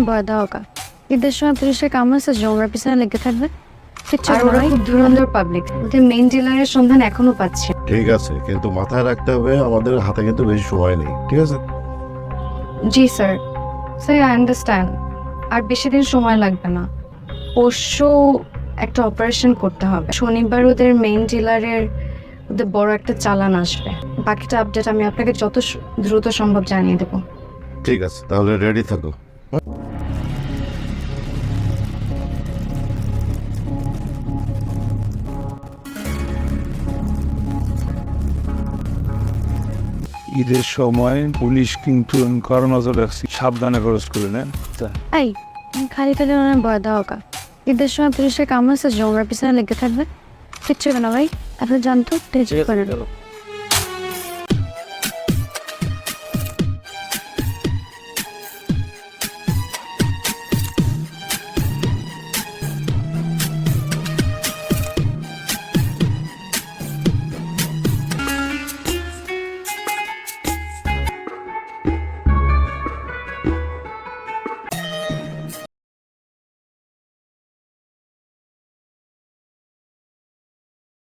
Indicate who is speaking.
Speaker 1: অনেক ভয় দেওয়া কা ঈদের সময় পুলিশের কাম আছে যে ওরা পিছনে লেগে থাকবে কিচ্ছু
Speaker 2: আর ওরা খুব ধুরন্ধর পাবলিক, ওদের মেইন ডিলারের সন্ধান এখনো পাচ্ছে।
Speaker 3: ঠিক আছে, কিন্তু মাথায় রাখতে হবে আমাদের হাতে কিন্তু বেশি সময় নেই, ঠিক আছে?
Speaker 2: জি স্যার, স্যার আই আন্ডারস্ট্যান্ড। আর বেশি দিন সময় লাগবে না, পরশু একটা অপারেশন করতে হবে। শনিবার ওদের মেইন ডিলারের ওদের বড় একটা চালান আসবে। বাকিটা আপডেট আমি আপনাকে যত দ্রুত সম্ভব জানিয়ে দেবো।
Speaker 3: ঠিক আছে, তাহলে রেডি থাকো।
Speaker 4: ঈদের সময় পুলিশ কিন্তু কড়া নজর রাখছি, সাবধানে খরচ করে নেন।
Speaker 1: এই খালি খালি অনেক ভয় দেওয়া কা ঈদের সময় পুলিশের কাম আছে যে ওরা পিছনে লেগে থাকবে কিচ্ছু না ভাই আপনি জানতো টেনশন করেন না।